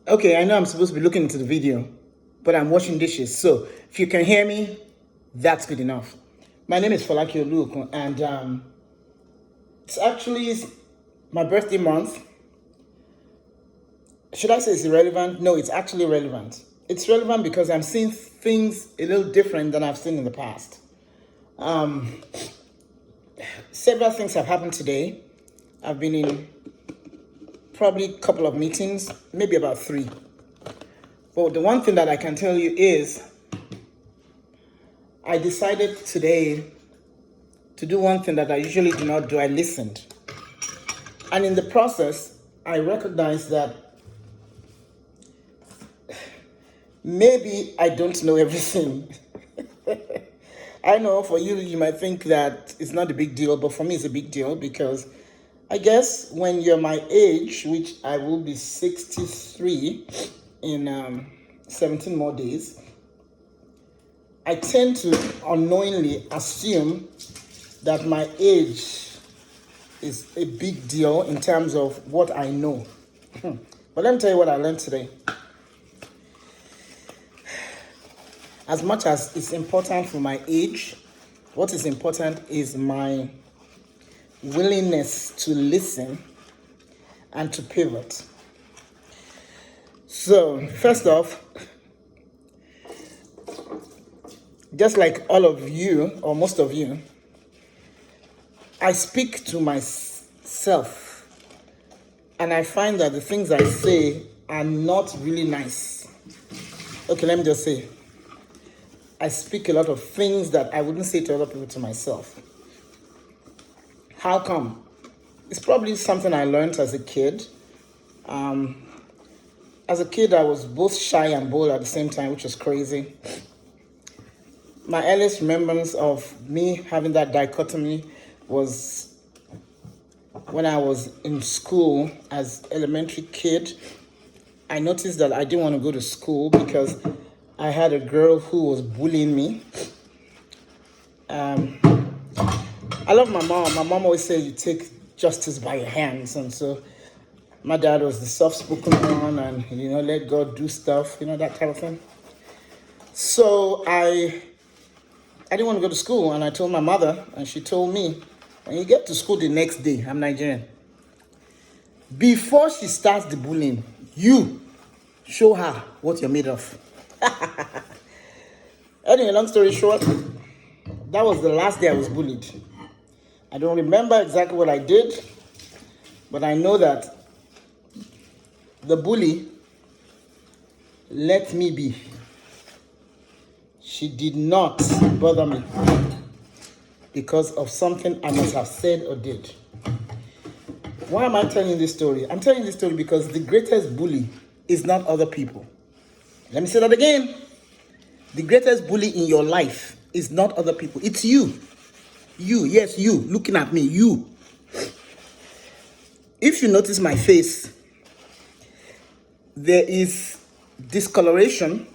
Okay, I know I'm supposed to be looking into the video, but I'm washing dishes. So if you can hear me, that's good enough. My name is Falaki Oluokun, and it's actually my birthday month. Should I say it's irrelevant? No, it's actually relevant. It's relevant because I'm seeing things a little different than I've seen in the past. Several things have happened today. I've been in probably a couple of meetings, maybe about 3. But the one thing that I can tell you is I decided today to do one thing that I usually do not do. I listened. And in the process, I recognized that maybe I don't know everything. I know for you, you might think that it's not a big deal, but for me, it's a big deal because I guess when you're my age, which I will be 63 in 17 more days, I tend to unknowingly assume that my age is a big deal in terms of what I know. But let me tell you what I learned today. As much as it's important for my age, what is important is my willingness to listen and to pivot. So, first off, just like all of you, or most of you, I speak to myself, and I find that the things I say are not really nice. Okay, let me just say, I speak a lot of things that I wouldn't say to other people to myself. How come? It's probably something I learned as a kid. As a kid, I was both shy and bold at the same time, which was crazy. My earliest remembrance of me having that dichotomy was when I was in school as elementary kid. I noticed that I didn't want to go to school because I had a girl who was bullying me. I love my mom. My mom always said you take justice by your hands. And so my dad was the soft-spoken one and, let God do stuff, that type of thing. So I didn't want to go to school, and I told my mother, and she told me, when you get to school the next day, I'm Nigerian, before she starts the bullying, you show her what you're made of. Anyway, long story short, that was the last day I was bullied. I don't remember exactly what I did, but I know that the bully let me be. She did not bother me because of something I must have said or did. Why am I telling you this story? I'm telling you this story because the greatest bully is not other people. Let me say that again. The greatest bully in your life is not other people. It's you. You, yes, you, looking at me, you. If you notice my face, there is discoloration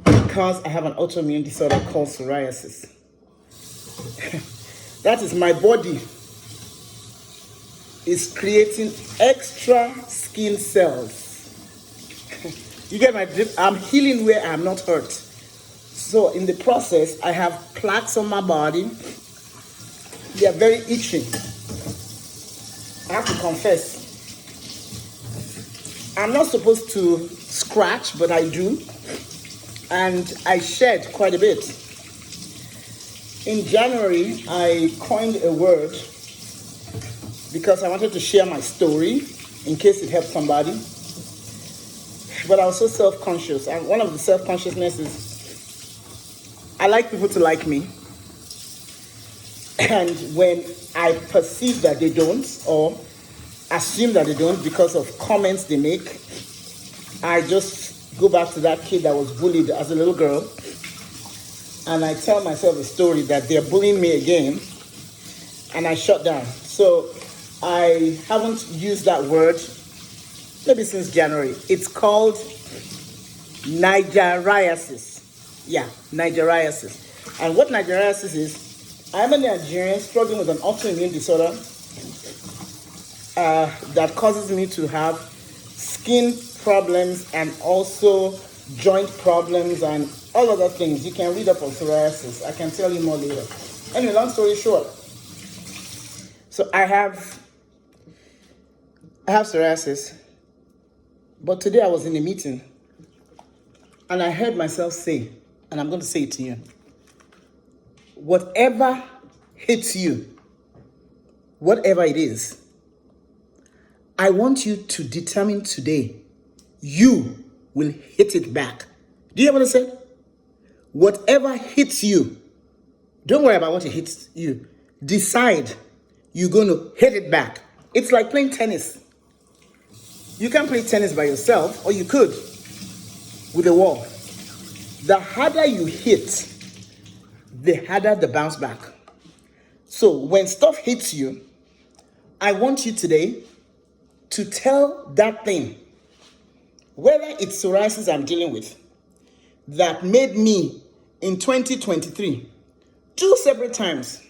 because I have an autoimmune disorder called psoriasis. That is, my body is creating extra skin cells. You get my drift? I'm healing where I'm not hurt. So in the process, I have plaques on my body. They are very itching. I have to confess, I'm not supposed to scratch, but I do. And I shed quite a bit. In January, I coined a word because I wanted to share my story in case it helped somebody. But I was so self-conscious. And one of the self-consciousness is I like people to like me. And when I perceive that they don't, or assume that they don't because of comments they make, I just go back to that kid that was bullied as a little girl. And I tell myself a story that they're bullying me again. And I shut down. So I haven't used that word maybe since January. It's called Nigeriasis. Yeah, Nigeriasis. And what Nigeriasis is, I'm a Nigerian struggling with an autoimmune disorder that causes me to have skin problems and also joint problems and all other things. You can read up on psoriasis. I can tell you more later. Anyway, long story short, so I have psoriasis, but today I was in a meeting and I heard myself say, and I'm going to say it to you, whatever hits you, whatever it is, I want you to determine today, you will hit it back. Do you hear what I said? Whatever hits you, don't worry about what hits you. Decide you're going to hit it back. It's like playing tennis. You can play tennis by yourself, or you could with a wall. The harder you hit, the harder the bounce back. So when stuff hits you, I want you today to tell that thing, whether it's psoriasis I'm dealing with, that made me in 2023, 2 separate times,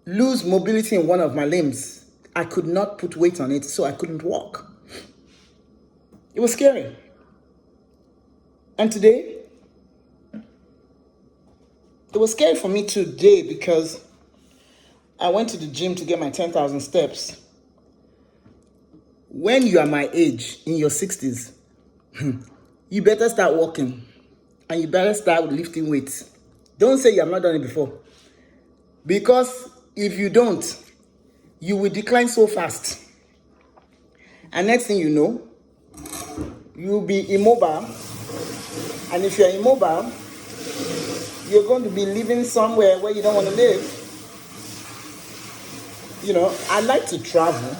lose mobility in one of my limbs. I could not put weight on it, so I couldn't walk. It was scary. And today, it was scary for me today because I went to the gym to get my 10,000 steps. When you are my age, in your 60s, you better start walking and you better start with lifting weights. Don't say you have not done it before. Because if you don't, you will decline so fast. And next thing you know, you'll be immobile. And if you're immobile, you're going to be living somewhere where you don't want to live. You know, I like to travel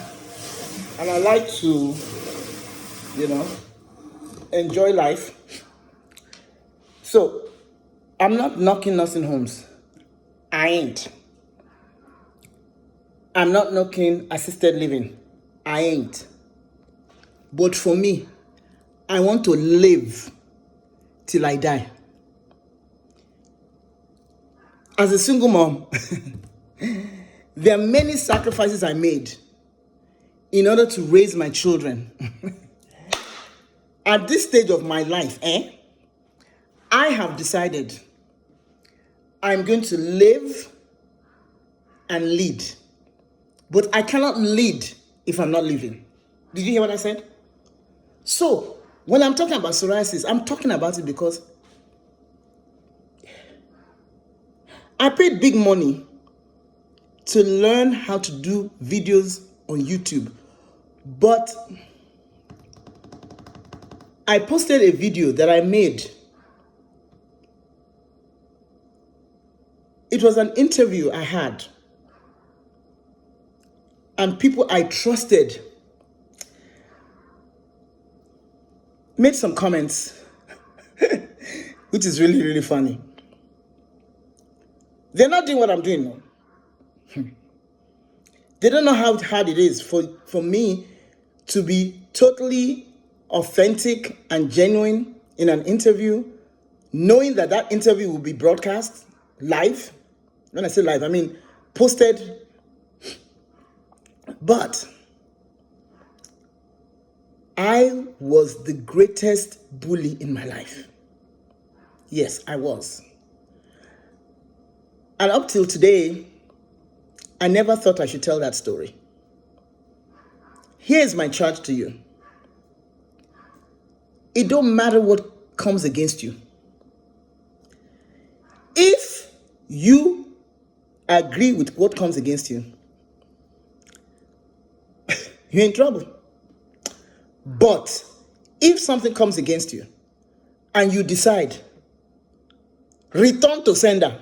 and I like to, enjoy life. So, I'm not knocking nursing homes. I ain't. I'm not knocking assisted living. I ain't. But for me, I want to live till I die. As a single mom, there are many sacrifices I made in order to raise my children. At this stage of my life, I have decided I'm going to live and lead. But I cannot lead if I'm not living. Did you hear what I said? So, when I'm talking about psoriasis, I'm talking about it because I paid big money to learn how to do videos on YouTube. But I posted a video that I made. It was an interview I had. And people I trusted made some comments, which is really, really funny. They're not doing what I'm doing now. They don't know how hard it is for me to be totally authentic and genuine in an interview, knowing that that interview will be broadcast live. When I say live, I mean posted. But I was the greatest bully in my life. Yes, I was. And up till today, I never thought I should tell that story. Here's my charge to you. It don't matter what comes against you. If you agree with what comes against you, you're in trouble. But if something comes against you and you decide, return to sender,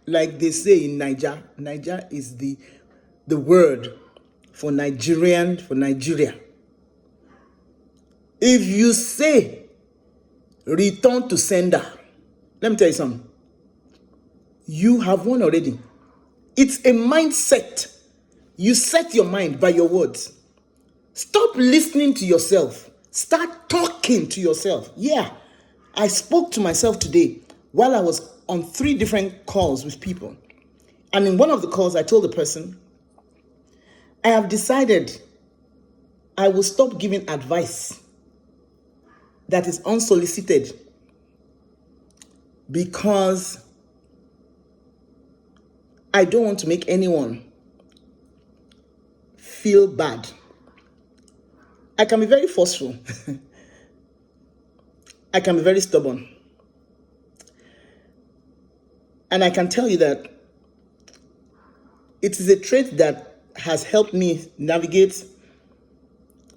like they say in Niger. Niger is the word for Nigerian, for Nigeria. If you say, return to sender, let me tell you something. You have won already. It's a mindset. You set your mind by your words. Stop listening to yourself. Start talking to yourself. Yeah, I spoke to myself today while I was on 3 different calls with people. And in one of the calls, I told the person, I have decided I will stop giving advice that is unsolicited because I don't want to make anyone feel bad. I can be very forceful. I can be very stubborn. And I can tell you that it is a trait that has helped me navigate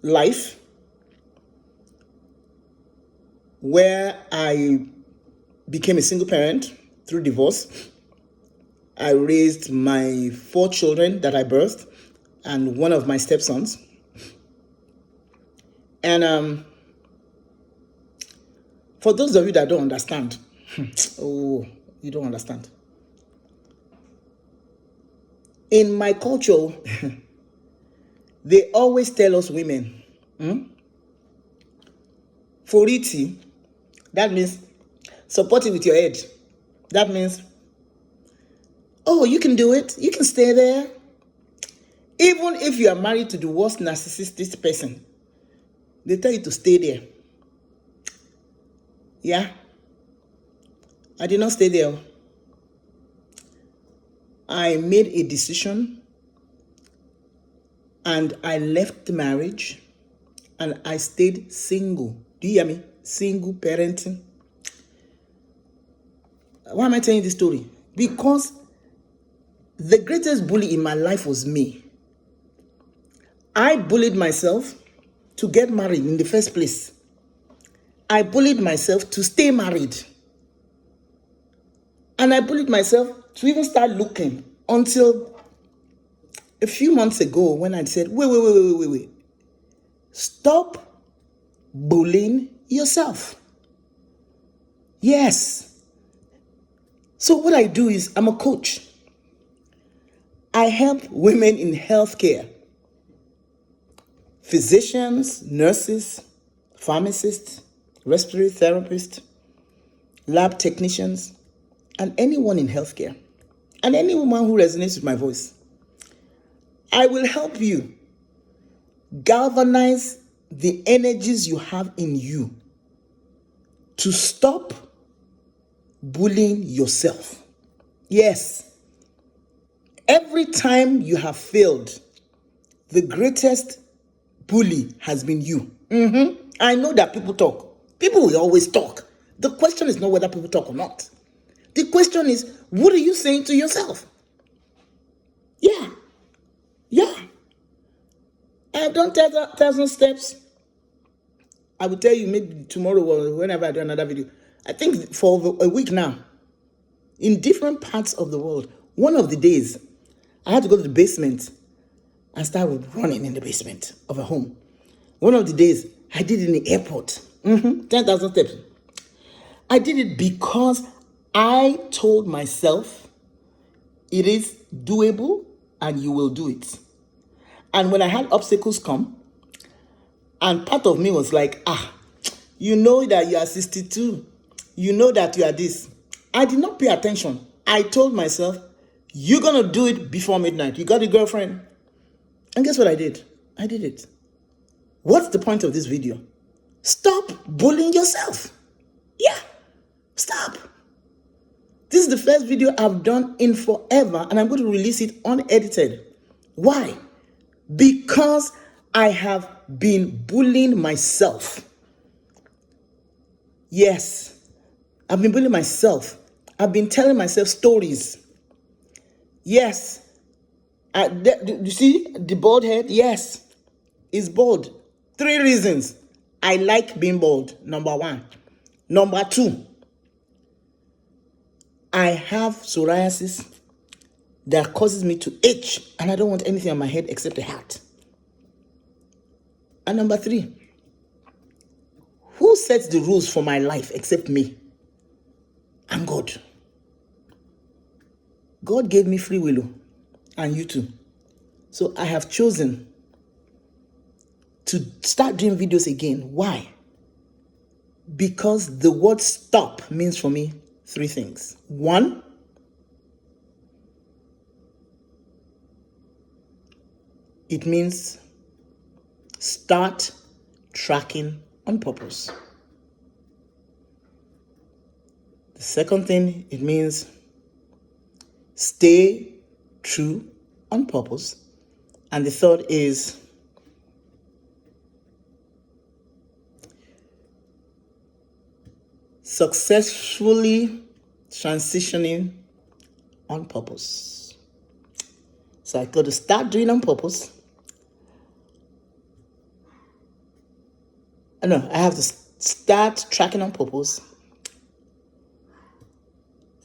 life, where I became a single parent through divorce. I raised my 4 children that I birthed and one of my stepsons. And for those of you that don't understand, oh, you don't understand. In my culture, they always tell us women, foriti, that means support it with your head. That means, oh, you can do it. You can stay there. Even if you are married to the worst narcissistic person, they tell you to stay there. Yeah. I did not stay there. I made a decision and I left the marriage and I stayed single. Do you hear me? Single parenting. Why am I telling you this story? Because the greatest bully in my life was me. I bullied myself to get married in the first place. I bullied myself to stay married. And I bullied myself to even start looking until a few months ago when I said, wait. Stop bullying yourself. Yes. So what I do is I'm a coach. I help women in healthcare, physicians, nurses, pharmacists, respiratory therapists, lab technicians, and anyone in healthcare, and any woman who resonates with my voice. I will help you galvanize the energies you have in you to stop bullying yourself. Yes. Every time you have failed, the greatest bully has been you. I know that people talk. People will always talk. The question is not whether people talk or not. The question is, what are you saying to yourself? Yeah. I've done 1,000 steps. I will tell you maybe tomorrow or whenever I do another video. I think for over a week now, in different parts of the world, one of the days, I had to go to the basement and start running in the basement of a home. One of the days, I did it in the airport. 10,000 steps. I did it because I told myself it is doable and you will do it. And when I had obstacles come, and part of me was like, you know that you are 62. You know that you are this. I did not pay attention. I told myself, you're going to do it before midnight. You got a girlfriend? And guess what I did? I did it. What's the point of this video? Stop bullying yourself. Yeah, stop. This is the first video I've done in forever, and I'm going to release it unedited. Why? Because I have been bullying myself. Yes, I've been bullying myself. I've been telling myself stories. Yes. You see the bald head? Yes, it's bald. 3 reasons. I like being bald, number 1. Number 2, I have psoriasis that causes me to itch, and I don't want anything on my head except a hat. And number 3, who sets the rules for my life except me? I'm God. God gave me free will, and you too. So I have chosen to start doing videos again. Why? Because the word stop means for me 3 things. 1, it means Start tracking on purpose. The second thing, it means stay true on purpose. And the third is successfully transitioning on purpose. So I got to start doing on purpose. No, I have to start tracking on purpose.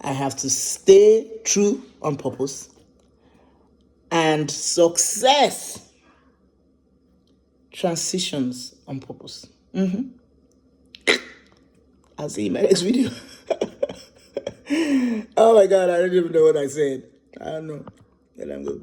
I have to stay true on purpose. And success transitions on purpose. I'll see you in my next video. Oh my God, I don't even know what I said. I don't know. And I'm good.